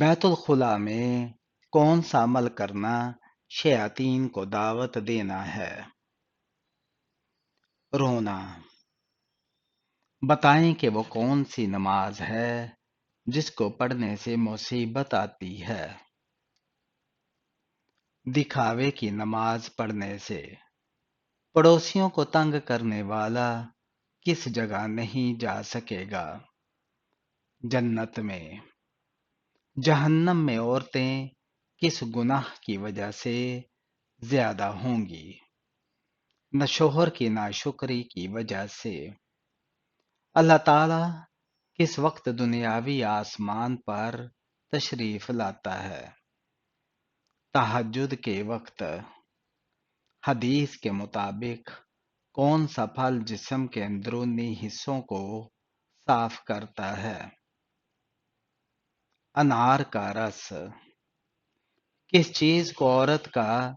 بیت الخلا میں کون سا عمل کرنا شیاطین کو دعوت دینا ہے؟ رونا۔ بتائیں کہ وہ کون سی نماز ہے جس کو پڑھنے سے مصیبت آتی ہے؟ دکھاوے کی نماز پڑھنے سے پڑوسیوں کو تنگ کرنے والا کس جگہ نہیں جا سکے گا؟ جنت میں۔ جہنم میں عورتیں کس گناہ کی وجہ سے زیادہ ہوں گی؟ نہ شوہر کی ناشکری کی وجہ سے۔ اللہ تعالی کس وقت دنیاوی آسمان پر تشریف لاتا ہے؟ تہجد کے وقت۔ حدیث کے مطابق کون سا پھل جسم کے اندرونی حصوں کو صاف کرتا ہے؟ انار کا رس۔ کس چیز کو عورت کا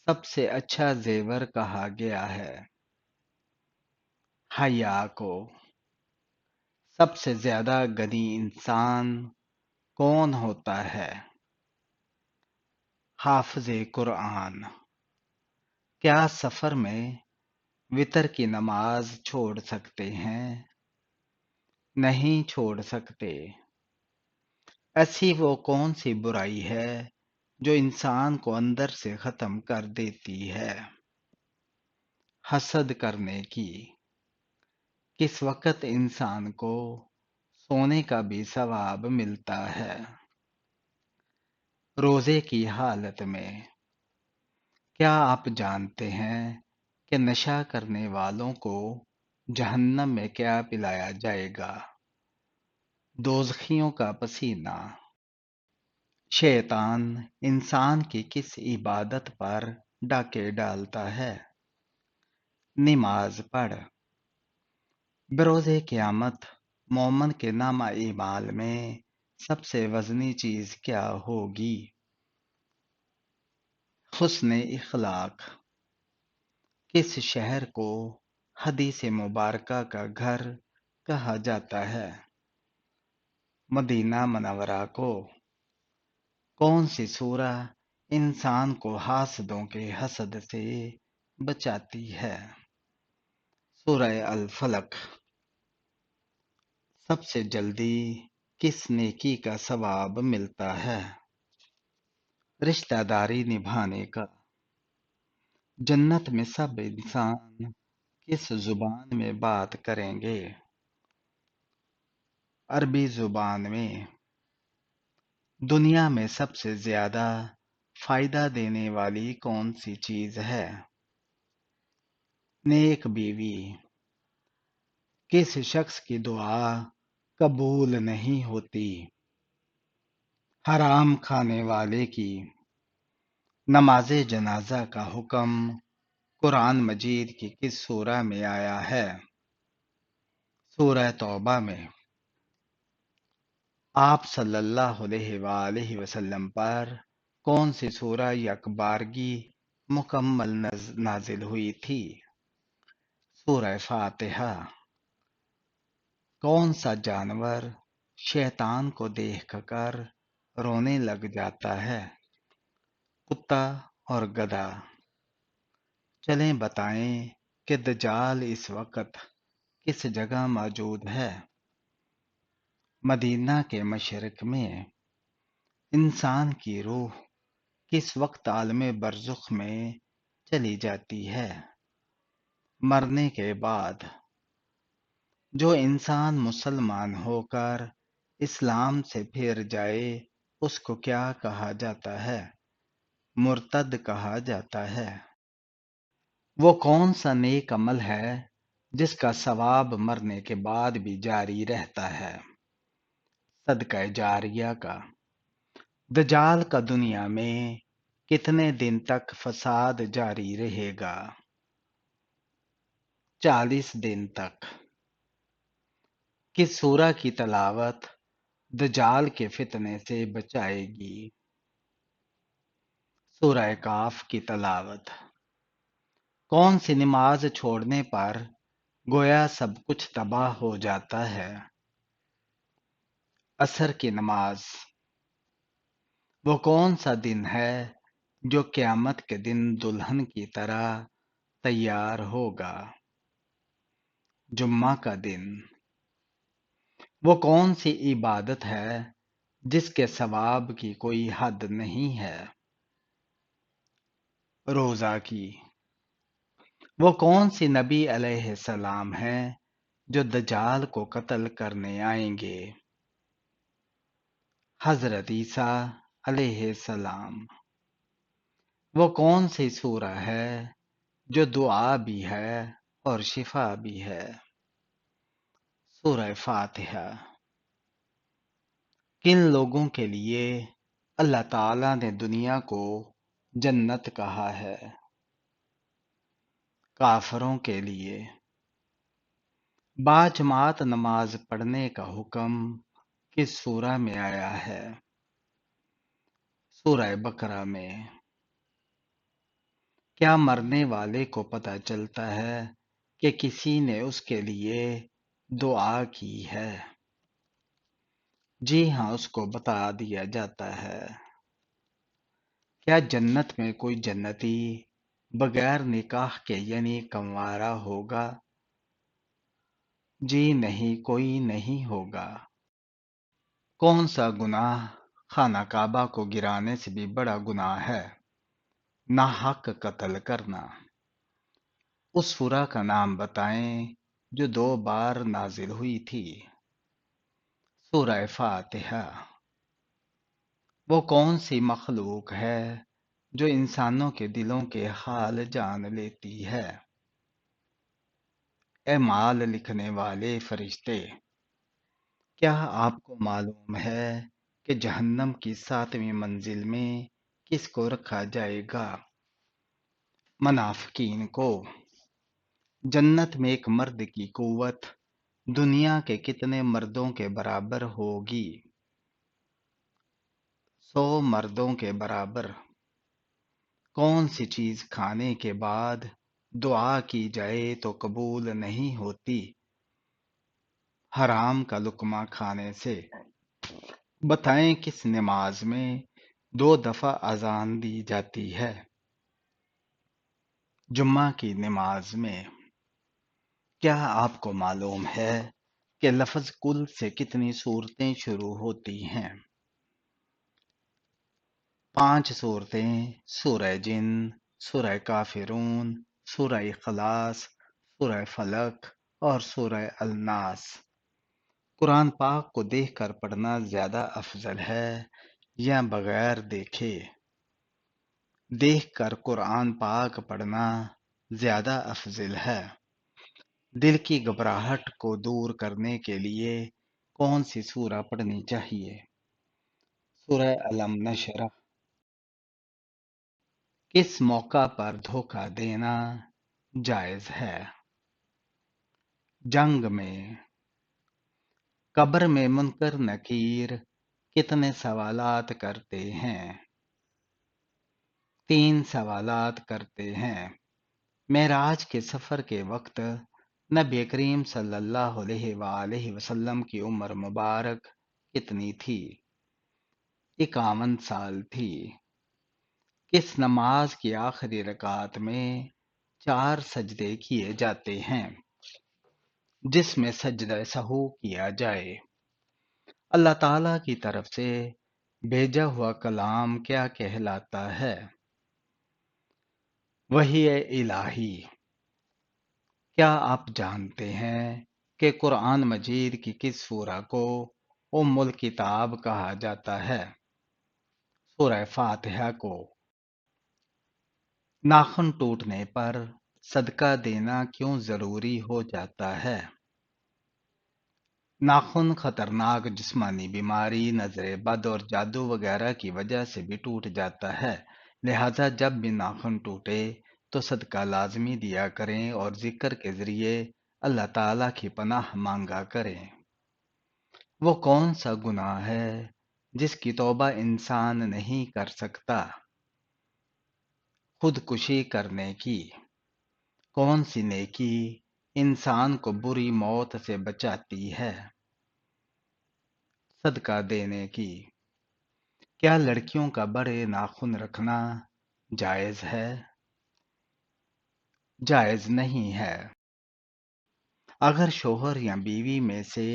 سب سے اچھا زیور کہا گیا ہے؟ حیا کو۔ سب سے زیادہ غنی انسان کون ہوتا ہے؟ حافظ قرآن۔ کیا سفر میں وتر کی نماز چھوڑ سکتے ہیں؟ نہیں چھوڑ سکتے۔ ایسی وہ کون سی برائی ہے جو انسان کو اندر سے ختم کر دیتی ہے؟ حسد کرنے کی۔ کس وقت انسان کو سونے کا بھی ثواب ملتا ہے؟ روزے کی حالت میں۔ کیا آپ جانتے ہیں کہ نشہ کرنے والوں کو جہنم میں کیا پلایا جائے گا؟ دوزخیوں کا پسینہ۔ شیطان انسان کی کس عبادت پر ڈاکے ڈالتا ہے؟ نماز پڑھ۔ بروز قیامت مومن کے نامہ اعمال میں سب سے وزنی چیز کیا ہوگی؟ حسن اخلاق۔ کس شہر کو حدیث مبارکہ کا گھر کہا جاتا ہے؟ مدینہ منورہ کو۔ کون سی سورہ انسان کو حاسدوں کے حسد سے بچاتی ہے؟ سورہ الفلق۔ سب سے جلدی کس نیکی کا ثواب ملتا ہے؟ رشتہ داری نبھانے کا۔ جنت میں سب انسان کس زبان میں بات کریں گے؟ عربی زبان میں۔ دنیا میں سب سے زیادہ فائدہ دینے والی کون سی چیز ہے؟ نیک بیوی۔ کس شخص کی دعا قبول نہیں ہوتی؟ حرام کھانے والے کی۔ نماز جنازہ کا حکم قرآن مجید کی کس سورہ میں آیا ہے؟ سورہ توبہ میں۔ آپ صلی اللہ علیہ وآلہ وسلم پر کون سی سورہ یکبارگی مکمل نازل ہوئی تھی؟ سورہ فاتحہ۔ کون سا جانور شیطان کو دیکھ کر رونے لگ جاتا ہے؟ کتا اور گدھا۔ چلیں بتائیں کہ دجال اس وقت کس جگہ موجود ہے؟ مدینہ کے مشرق میں۔ انسان کی روح کس وقت عالم برزخ میں چلی جاتی ہے؟ مرنے کے بعد۔ جو انسان مسلمان ہو کر اسلام سے پھر جائے اس کو کیا کہا جاتا ہے؟ مرتد کہا جاتا ہے۔ وہ کون سا نیک عمل ہے جس کا ثواب مرنے کے بعد بھی جاری رہتا ہے؟ صدقہ جاریہ کا۔ دجال کا دنیا میں کتنے دن تک فساد جاری رہے گا؟ 40 دن تک۔ کس سورہ کی تلاوت دجال کے فتنے سے بچائے گی؟ سورہ کاف کی تلاوت۔ کون سی نماز چھوڑنے پر گویا سب کچھ تباہ ہو جاتا ہے؟ عصر کی نماز۔ وہ کون سا دن ہے جو قیامت کے دن دلہن کی طرح تیار ہوگا؟ جمعہ کا دن۔ وہ کون سی عبادت ہے جس کے ثواب کی کوئی حد نہیں ہے؟ روزہ کی۔ وہ کون سی نبی علیہ السلام ہے جو دجال کو قتل کرنے آئیں گے؟ حضرت عیسیٰ علیہ السلام۔ وہ کون سی سورہ ہے جو دعا بھی ہے اور شفا بھی ہے؟ سورہ فاتحہ۔ کن لوگوں کے لیے اللہ تعالیٰ نے دنیا کو جنت کہا ہے؟ کافروں کے لیے۔ باجماعت نماز پڑھنے کا حکم کس سورہ میں آیا ہے؟ سورہ بقرہ میں۔ کیا مرنے والے کو پتہ چلتا ہے کہ کسی نے اس کے لیے دعا کی ہے؟ جی ہاں، اس کو بتا دیا جاتا ہے۔ کیا جنت میں کوئی جنتی بغیر نکاح کے یعنی کنوارا ہوگا؟ جی نہیں، کوئی نہیں ہوگا۔ کون سا گناہ خانہ کعبہ کو گرانے سے بھی بڑا گناہ ہے؟ ناحق قتل کرنا۔ اس سورہ کا نام بتائیں جو 2 بار نازل ہوئی تھی۔ سورہ فاتحہ۔ وہ کون سی مخلوق ہے جو انسانوں کے دلوں کے حال جان لیتی ہے؟ اعمال لکھنے والے فرشتے۔ کیا آپ کو معلوم ہے کہ جہنم کی 7ویں منزل میں کس کو رکھا جائے گا؟ منافقین کو۔ جنت میں ایک مرد کی قوت دنیا کے کتنے مردوں کے برابر ہوگی؟ 100 مردوں کے برابر۔ کون سی چیز کھانے کے بعد دعا کی جائے تو قبول نہیں ہوتی؟ حرام کا لقمہ کھانے سے۔ بتائیں کس نماز میں 2 دفعہ اذان دی جاتی ہے؟ جمعہ کی نماز میں۔ کیا آپ کو معلوم ہے کہ لفظ کل سے کتنی صورتیں شروع ہوتی ہیں؟ 5 صورتیں: سورہ جن، سورہ کافرون، سورہ اخلاص، سورہ فلق اور سورہ الناس۔ قرآن پاک کو دیکھ کر پڑھنا زیادہ افضل ہے یا بغیر دیکھے؟ دیکھ کر قرآن پاک پڑھنا زیادہ افضل ہے۔ دل کی گھبراہٹ کو دور کرنے کے لیے کون سی سورہ پڑھنی چاہیے؟ سورہ الم نشرح۔ کس موقع پر دھوکہ دینا جائز ہے؟ جنگ میں۔ قبر میں منکر نکیر کتنے سوالات کرتے ہیں؟ 3 سوالات کرتے ہیں۔ معراج کے سفر کے وقت نبی کریم صلی اللہ علیہ وآلہ وسلم کی عمر مبارک کتنی تھی؟ 51 سال تھی۔ کس نماز کی آخری رکعت میں 4 سجدے کیے جاتے ہیں جس میں سجدہ سہو کیا جائے؟ اللہ تعالیٰ کی طرف سے بھیجا ہوا کلام کیا کہلاتا ہے؟ وحی الہی۔ کیا آپ جانتے ہیں کہ قرآن مجید کی کس سورہ کو ام الکتاب کہا جاتا ہے؟ سورہ فاتحہ کو۔ ناخن ٹوٹنے پر صدقہ دینا کیوں ضروری ہو جاتا ہے؟ ناخن خطرناک جسمانی بیماری، نظر بد اور جادو وغیرہ کی وجہ سے بھی ٹوٹ جاتا ہے، لہذا جب بھی ناخن ٹوٹے تو صدقہ لازمی دیا کریں اور ذکر کے ذریعے اللہ تعالیٰ کی پناہ مانگا کریں۔ وہ کون سا گناہ ہے جس کی توبہ انسان نہیں کر سکتا؟ خودکشی کرنے کی۔ کون سی نیکی انسان کو بری موت سے بچاتی ہے؟ صدقہ دینے کی۔ کیا لڑکیوں کا بڑے ناخن رکھنا جائز ہے؟ جائز نہیں ہے۔ اگر شوہر یا بیوی میں سے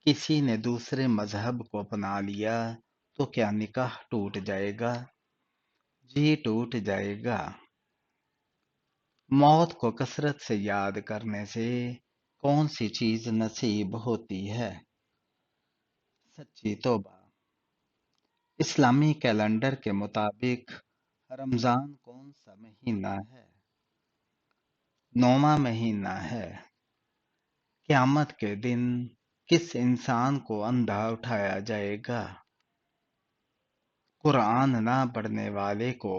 کسی نے دوسرے مذہب کو اپنا لیا تو کیا نکاح ٹوٹ جائے گا؟ جی ٹوٹ جائے گا۔ موت کو کثرت سے یاد کرنے سے کون سی چیز نصیب ہوتی ہے؟ سچی توبہ۔ اسلامی کیلنڈر کے مطابق رمضان کون سا مہینہ ہے؟ 9واں مہینہ ہے۔ قیامت کے دن کس انسان کو اندھا اٹھایا جائے گا؟ قرآن نہ پڑھنے والے کو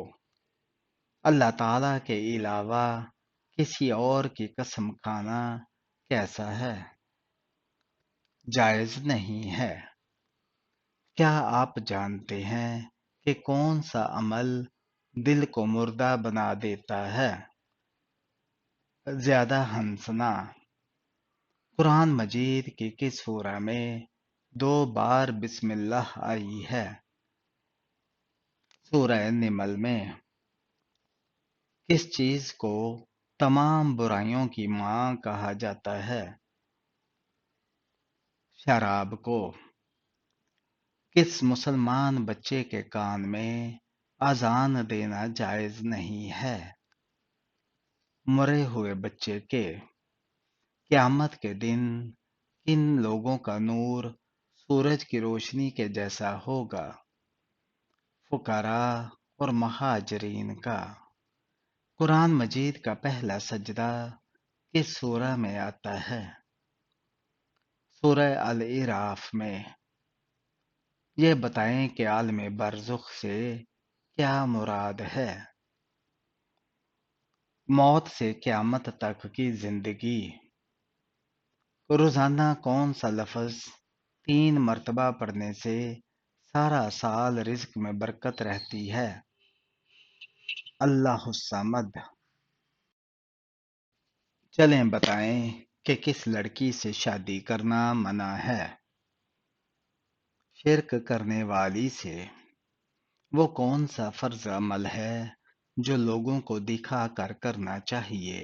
اللہ تعالیٰ کے علاوہ کسی اور کی قسم کھانا کیسا ہے؟ جائز نہیں ہے۔ کیا آپ جانتے ہیں کہ کون سا عمل دل کو مردہ بنا دیتا ہے؟ زیادہ ہنسنا۔ قرآن مجید کی کس سورہ میں 2 بار بسم اللہ آئی ہے؟ سورہ نمل میں۔ کس چیز کو تمام برائیوں کی ماں کہا جاتا ہے؟ شراب کو۔ کس مسلمان بچے کے کان میں اذان دینا جائز نہیں ہے؟ مرے ہوئے بچے کے۔ قیامت کے دن کن لوگوں کا نور سورج کی روشنی کے جیسا ہوگا؟ فقراء اور مہاجرین کا۔ قرآن مجید کا پہلا سجدہ کس سورہ میں آتا ہے؟ سورہ الاعراف میں۔ یہ بتائیں کہ عالم برزخ سے کیا مراد ہے؟ موت سے قیامت تک کی زندگی۔ روزانہ کون سا لفظ 3 مرتبہ پڑھنے سے سارا سال رزق میں برکت رہتی ہے؟ اللہ الصمد۔ چلیں بتائیں کہ کس لڑکی سے شادی کرنا منع ہے؟ شرک کرنے والی سے۔ وہ کون سا فرض عمل ہے جو لوگوں کو دکھا کر کرنا چاہیے؟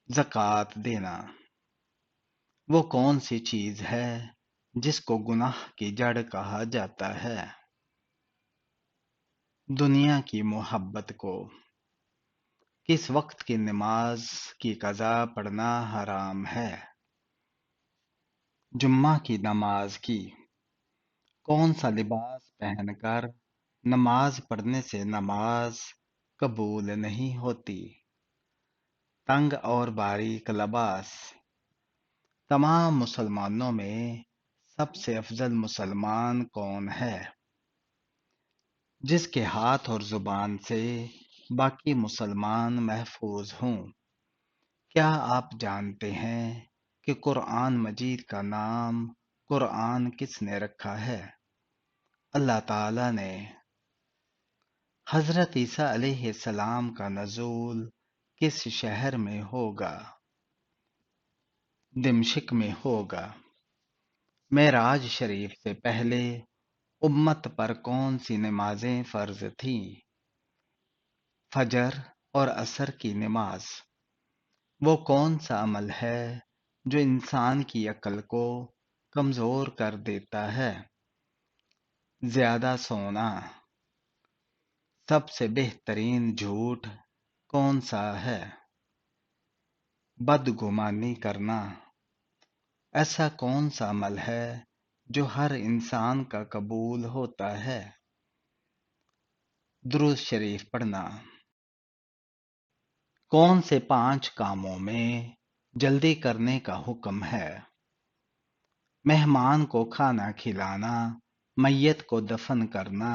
زکوٰۃ دینا۔ وہ کون سی چیز ہے جس کو گناہ کی جڑ کہا جاتا ہے؟ دنیا کی محبت کو۔ کس وقت کی نماز کی قضا پڑھنا حرام ہے؟ جمعہ کی نماز کی۔ کون سا لباس پہن کر نماز پڑھنے سے نماز قبول نہیں ہوتی؟ تنگ اور باریک لباس۔ تمام مسلمانوں میں سب سے افضل مسلمان کون ہے؟ جس کے ہاتھ اور زبان سے باقی مسلمان محفوظ ہوں۔ کیا آپ جانتے ہیں کہ قرآن مجید کا نام قرآن کس نے رکھا ہے؟ اللہ تعالیٰ نے۔ حضرت عیسیٰ علیہ السلام کا نزول کس شہر میں ہوگا؟ دمشق میں ہوگا۔ معراج شریف سے پہلے امت پر کون سی نمازیں فرض تھیں؟ فجر اور عصر کی نماز۔ وہ کون سا عمل ہے جو انسان کی عقل کو کمزور کر دیتا ہے؟ زیادہ سونا۔ سب سے بہترین جھوٹ کون سا ہے؟ بدگمانی کرنا۔ ایسا کون سا عمل ہے جو ہر انسان کا قبول ہوتا ہے؟ درود شریف پڑھنا۔ کون سے 5 کاموں میں جلدی کرنے کا حکم ہے؟ مہمان کو کھانا کھلانا، میت کو دفن کرنا،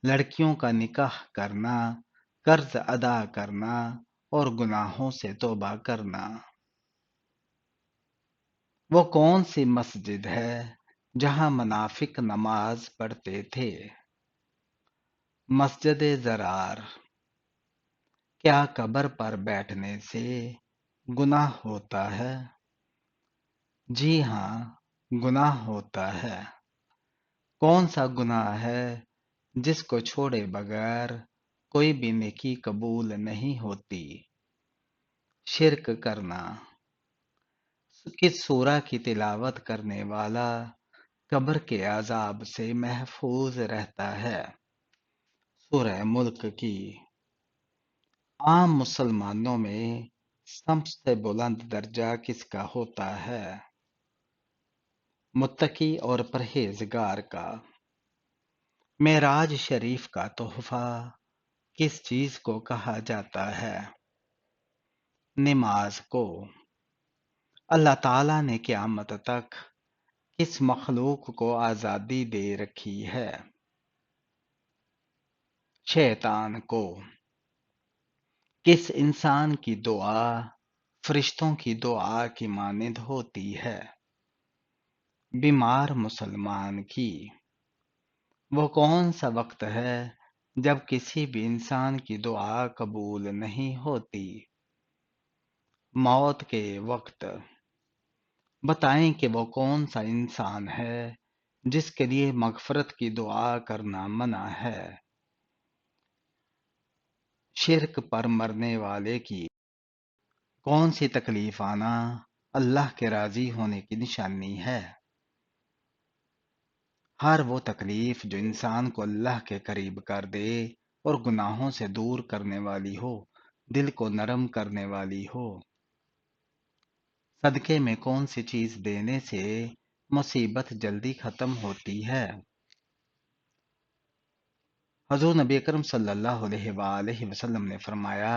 لڑکیوں کا نکاح کرنا، قرض ادا کرنا اور گناہوں سے توبہ کرنا۔ وہ کون سی مسجد ہے جہاں منافق نماز پڑھتے تھے؟ مسجد ضرار۔ کیا قبر پر بیٹھنے سے گناہ ہوتا ہے؟ جی ہاں، گناہ ہوتا ہے۔ کون سا گناہ ہے جس کو چھوڑے بغیر کوئی بھی نیکی قبول نہیں ہوتی؟ شرک کرنا۔ کس سورہ کی تلاوت کرنے والا قبر کے عذاب سے محفوظ رہتا ہے؟ سورہ ملک کی۔ عام مسلمانوں میں سب سے بلند درجہ کس کا ہوتا ہے؟ متقی اور پرہیزگار کا۔ معراج شریف کا تحفہ کس چیز کو کہا جاتا ہے؟ نماز کو۔ اللہ تعالیٰ نے قیامت تک کس مخلوق کو آزادی دے رکھی ہے؟ شیطان کو۔ کس انسان کی دعا فرشتوں کی دعا کی مانند ہوتی ہے؟ بیمار مسلمان کی۔ وہ کون سا وقت ہے جب کسی بھی انسان کی دعا قبول نہیں ہوتی؟ موت کے وقت۔ بتائیں کہ وہ کون سا انسان ہے جس کے لیے مغفرت کی دعا کرنا منع ہے؟ شرک پر مرنے والے کی۔ کون سی تکلیف آنا اللہ کے راضی ہونے کی نشانی ہے؟ ہر وہ تکلیف جو انسان کو اللہ کے قریب کر دے اور گناہوں سے دور کرنے والی ہو، دل کو نرم کرنے والی ہو۔ صدقے میں کون سی چیز دینے سے مصیبت جلدی ختم ہوتی ہے؟ حضور نبی اکرم صلی اللہ علیہ وآلہ وسلم نے فرمایا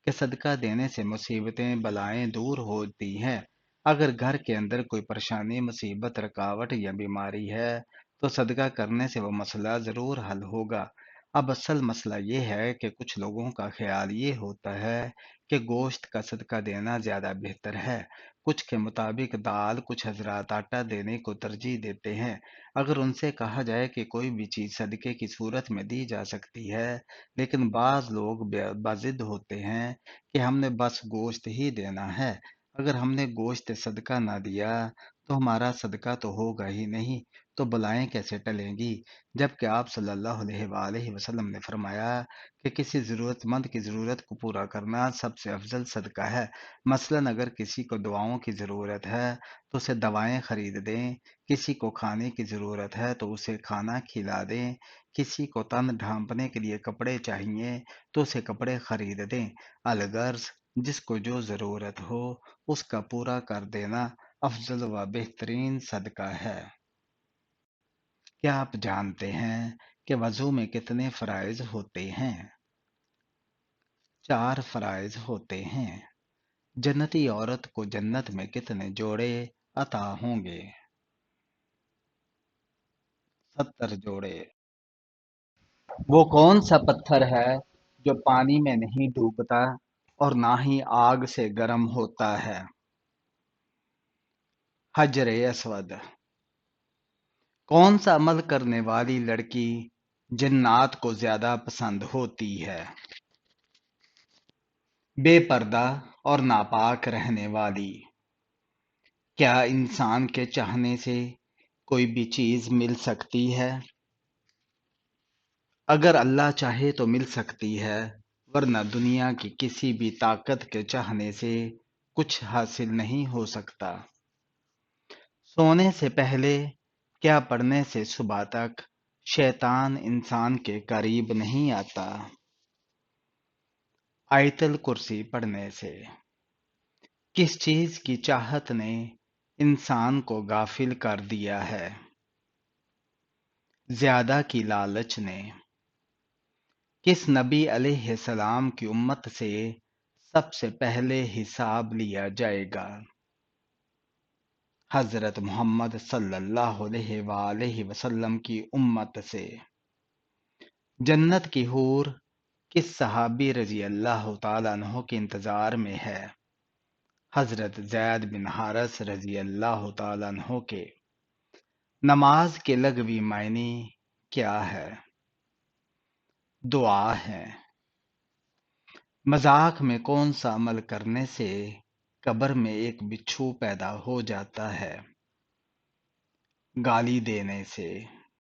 کہ صدقہ دینے سے مصیبتیں بلائیں دور ہوتی ہیں۔ اگر گھر کے اندر کوئی پریشانی، مصیبت، رکاوٹ یا بیماری ہے تو صدقہ کرنے سے وہ مسئلہ ضرور حل ہوگا۔ اب اصل مسئلہ یہ ہے کہ کچھ لوگوں کا خیال یہ ہوتا ہے کہ گوشت کا صدقہ دینا زیادہ بہتر ہے۔ کچھ کے مطابق دال، کچھ حضرات آٹا دینے کو ترجیح دیتے ہیں۔ اگر ان سے کہا جائے کہ کوئی بھی چیز صدقے کی صورت میں دی جا سکتی ہے، لیکن بعض لوگ بضد ہوتے ہیں کہ ہم نے بس گوشت ہی دینا ہے، اگر ہم نے گوشت صدقہ نہ دیا تو ہمارا صدقہ تو ہوگا ہی نہیں، تو بلائیں کیسے ٹلیں گی؟ جبکہ آپ صلی اللہ علیہ وآلہ وسلم نے فرمایا کہ کسی ضرورت مند کی ضرورت کو پورا کرنا سب سے افضل صدقہ ہے۔ مثلاً اگر کسی کو دعاؤں کی ضرورت ہے تو اسے دوائیں خرید دیں، کسی کو کھانے کی ضرورت ہے تو اسے کھانا کھلا دیں، کسی کو تن ڈھانپنے کے لیے کپڑے چاہیے تو اسے کپڑے خرید دیں۔ الغرض جس کو جو ضرورت ہو اس کا پورا کر دینا افضل و بہترین صدقہ ہے۔ کیا آپ جانتے ہیں کہ وضو میں کتنے فرائض ہوتے ہیں؟ 4 فرائض ہوتے ہیں۔ جنتی عورت کو جنت میں کتنے جوڑے عطا ہوں گے؟ 70 جوڑے۔ وہ کون سا پتھر ہے جو پانی میں نہیں ڈوبتا اور نہ ہی آگ سے گرم ہوتا ہے؟ حجر اسود۔ کون سا عمل کرنے والی لڑکی جنات کو زیادہ پسند ہوتی ہے؟ بے پردہ اور ناپاک رہنے والی۔ کیا انسان کے چاہنے سے کوئی بھی چیز مل سکتی ہے؟ اگر اللہ چاہے تو مل سکتی ہے، ورنہ دنیا کی کسی بھی طاقت کے چاہنے سے کچھ حاصل نہیں ہو سکتا۔ سونے سے پہلے کیا پڑھنے سے صبح تک شیطان انسان کے قریب نہیں آتا؟ آیت الکرسی پڑھنے سے۔ کس چیز کی چاہت نے انسان کو غافل کر دیا ہے؟ زیادہ کی لالچ نے۔ کس نبی علیہ السلام کی امت سے سب سے پہلے حساب لیا جائے گا؟ حضرت محمد صلی اللہ علیہ وآلہ وسلم کی امت سے۔ جنت کی حور کس صحابی رضی اللہ تعالیٰ عنہ کے انتظار میں ہے؟ حضرت زید بن حارث رضی اللہ تعالیٰ عنہ کے۔ نماز کے لغوی معنی کیا ہے؟ دعا ہے۔ مذاق میں کون سا عمل کرنے سے قبر میں ایک بچھو پیدا ہو جاتا ہے؟ گالی دینے سے۔